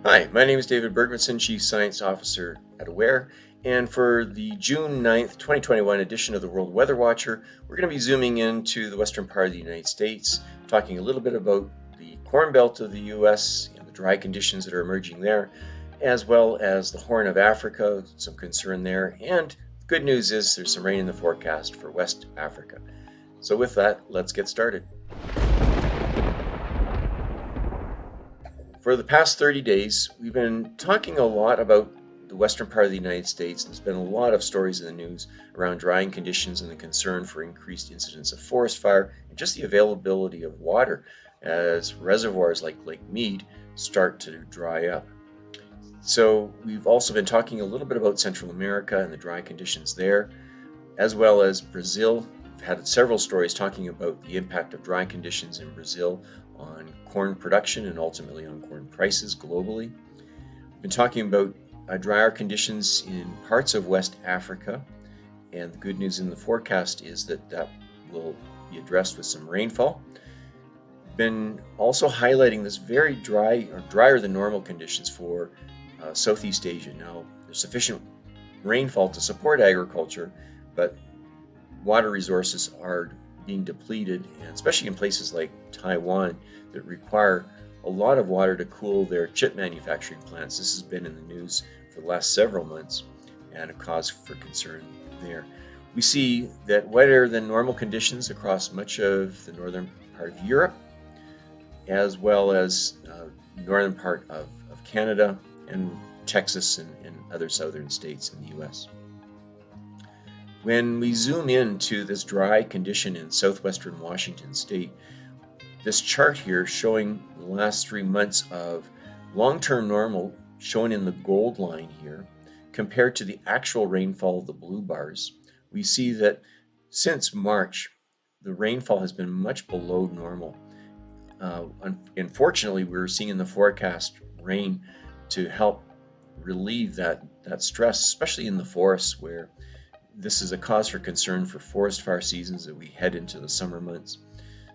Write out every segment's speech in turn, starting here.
Hi, my name is David Bergmanson, Chief Science Officer at WatchER, and for the June 9th, 2021 edition of the World Weather Watcher, we're going to be zooming into the western part of the United States, talking a little bit about the Corn Belt of the U.S. and the dry conditions that are emerging there, as well as the Horn of Africa, some concern there, and the good news is there's some rain in the forecast for West Africa. So with that, let's get started. For the past 30 days, we've been talking a lot about the western part of the United States. There's been a lot of stories in the news around drying conditions and the concern for increased incidence of forest fire and just the availability of water as reservoirs like Lake Mead start to dry up. So we've also been talking a little bit about Central America and the dry conditions there, as well as Brazil. We've had several stories talking about the impact of dry conditions in Brazil on corn production and ultimately on corn prices globally. We've been talking about drier conditions in parts of West Africa, and the good news in the forecast is that will be addressed with some rainfall. We've been also highlighting this very dry or drier than normal conditions for Southeast Asia. Now, there's sufficient rainfall to support agriculture, but water resources are being depleted, and especially in places like Taiwan that require a lot of water to cool their chip manufacturing plants. This has been in the news for the last several months and a cause for concern there. We see that wetter than normal conditions across much of the northern part of Europe, as well as northern part of Canada and Texas and other southern states in the U.S. When we zoom into this dry condition in southwestern Washington state, this chart here showing the last 3 months of long-term normal shown in the gold line here compared to the actual rainfall of the blue bars, we see that since March, the rainfall has been much below normal. Unfortunately, we're seeing in the forecast rain to help relieve that stress, especially in the forests where this is a cause for concern for forest fire seasons as we head into the summer months.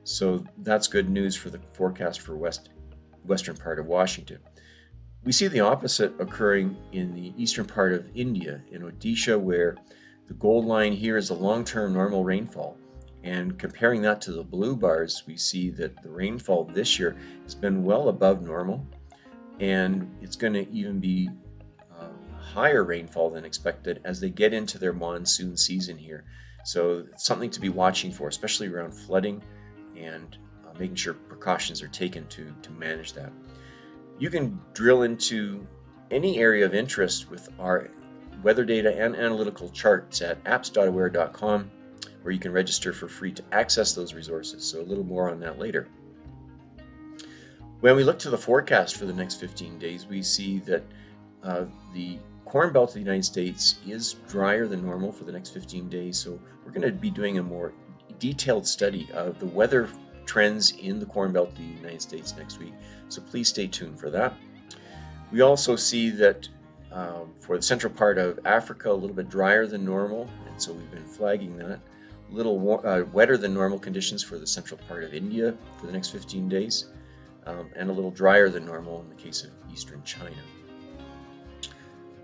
So that's good news for the forecast for western part of Washington. We see the opposite occurring in the eastern part of India, in Odisha, where the gold line here is the long-term normal rainfall. And comparing that to the blue bars, we see that the rainfall this year has been well above normal, and it's going to even be higher rainfall than expected as they get into their monsoon season here. So it's something to be watching for, especially around flooding and making sure precautions are taken to manage that. You can drill into any area of interest with our weather data and analytical charts at apps.aware.com, where you can register for free to access those resources. So a little more on that later. When we look to the forecast for the next 15 days, we see that the Corn Belt of the United States is drier than normal for the next 15 days. So we're going to be doing a more detailed study of the weather trends in the Corn Belt of the United States next week. So please stay tuned for that. We also see that for the central part of Africa, a little bit drier than normal. And so we've been flagging that. A little wetter than normal conditions for the central part of India for the next 15 days. And a little drier than normal in the case of eastern China.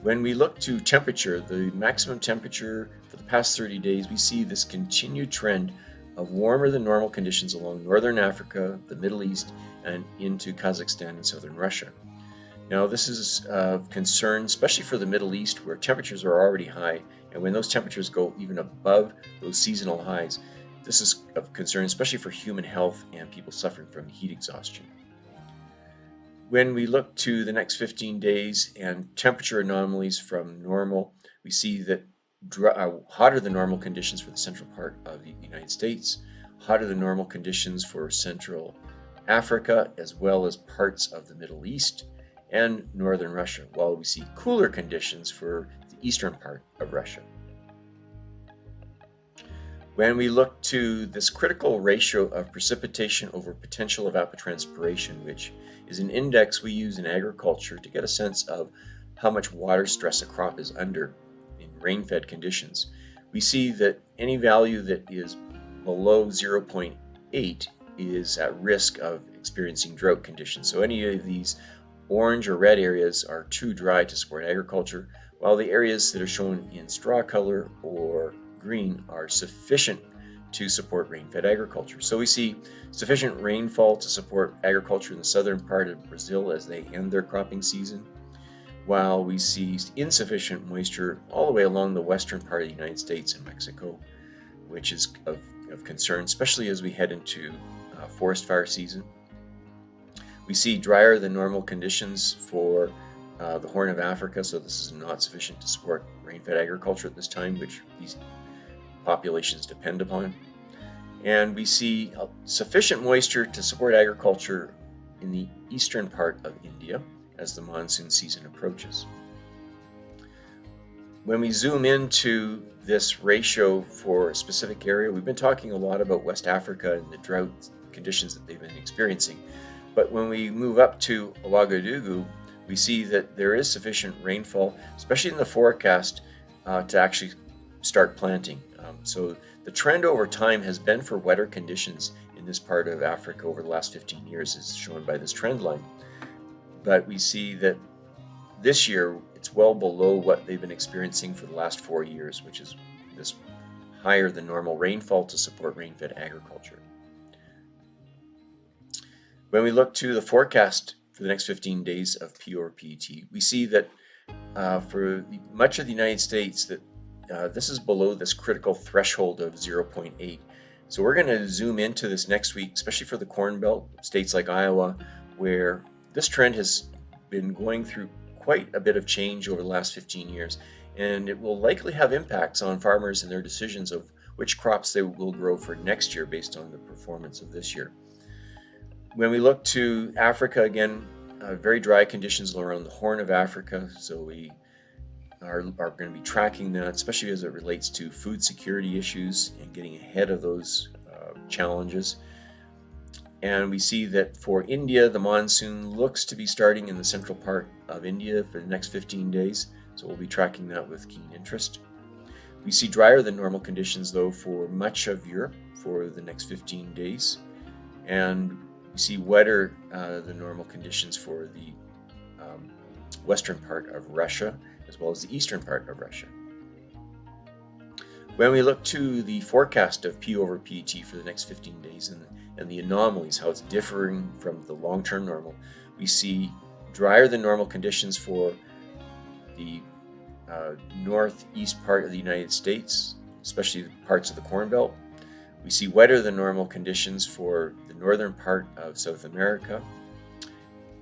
When we look to temperature, the maximum temperature for the past 30 days, we see this continued trend of warmer than normal conditions along northern Africa, the Middle East, and into Kazakhstan and southern Russia. Now, this is of concern, especially for the Middle East, where temperatures are already high, and when those temperatures go even above those seasonal highs, this is of concern, especially for human health and people suffering from heat exhaustion. When we look to the next 15 days and temperature anomalies from normal, we see that hotter than normal conditions for the central part of the United States, hotter than normal conditions for Central Africa, as well as parts of the Middle East and northern Russia, while we see cooler conditions for the eastern part of Russia. When we look to this critical ratio of precipitation over potential evapotranspiration, which is an index we use in agriculture to get a sense of how much water stress a crop is under in rain-fed conditions, we see that any value that is below 0.8 is at risk of experiencing drought conditions. So any of these orange or red areas are too dry to support agriculture, while the areas that are shown in straw color or green are sufficient to support rain-fed agriculture. So we see sufficient rainfall to support agriculture in the southern part of Brazil as they end their cropping season, while we see insufficient moisture all the way along the western part of the United States and Mexico, which is of concern, especially as we head into forest fire season. We see drier than normal conditions for the Horn of Africa, so this is not sufficient to support rain-fed agriculture at this time, which these populations depend upon. And we see sufficient moisture to support agriculture in the eastern part of India as the monsoon season approaches. When we zoom into this ratio for a specific area, we've been talking a lot about West Africa and the drought conditions that they've been experiencing. But when we move up to Ouagadougou, we see that there is sufficient rainfall, especially in the forecast, to actually start planting. So the trend over time has been for wetter conditions in this part of Africa over the last 15 years, as shown by this trend line. But we see that this year it's well below what they've been experiencing for the last 4 years, which is this higher than normal rainfall to support rain-fed agriculture. When we look to the forecast for the next 15 days of P over PET, we see that for much of the United States that this is below this critical threshold of 0.8. So we're going to zoom into this next week, especially for the Corn Belt, states like Iowa, where this trend has been going through quite a bit of change over the last 15 years, and it will likely have impacts on farmers and their decisions of which crops they will grow for next year based on the performance of this year. When we look to Africa, again, very dry conditions around the Horn of Africa, so we are going to be tracking that, especially as it relates to food security issues and getting ahead of those challenges. And we see that for India, the monsoon looks to be starting in the central part of India for the next 15 days, so we'll be tracking that with keen interest. We see drier than normal conditions, though, for much of Europe for the next 15 days, and we see wetter than normal conditions for the western part of Russia, as well as the eastern part of Russia. When we look to the forecast of P over PET for the next 15 days and the anomalies, how it's differing from the long-term normal, we see drier than normal conditions for the northeast part of the United States, especially parts of the Corn Belt. We see wetter than normal conditions for the northern part of South America,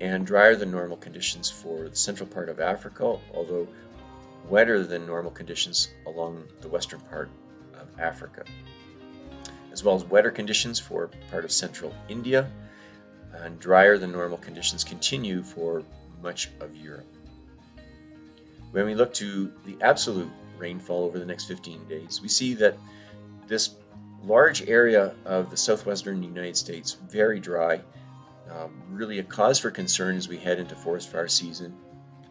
and drier than normal conditions for the central part of Africa, although wetter than normal conditions along the western part of Africa, as well as wetter conditions for part of central India, and drier than normal conditions continue for much of Europe. When we look to the absolute rainfall over the next 15 days, we see that this large area of the southwestern United States, very dry, really a cause for concern as we head into forest fire season.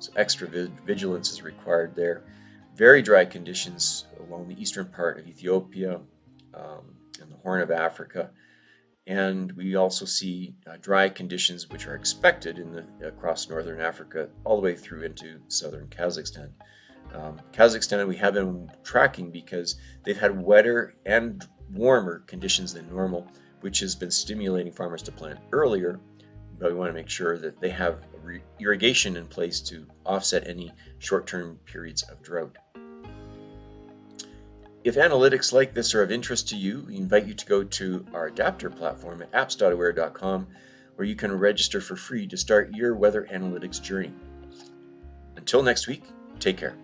So extra vigilance is required there. Very dry conditions along the eastern part of Ethiopia and the Horn of Africa. And we also see dry conditions which are expected across northern Africa all the way through into southern Kazakhstan. Kazakhstan we have been tracking because they've had wetter and warmer conditions than normal, which has been stimulating farmers to plant earlier, but we want to make sure that they have irrigation in place to offset any short-term periods of drought. If analytics like this are of interest to you, we invite you to go to our adapter platform at apps.aware.com, where you can register for free to start your weather analytics journey. Until next week, take care.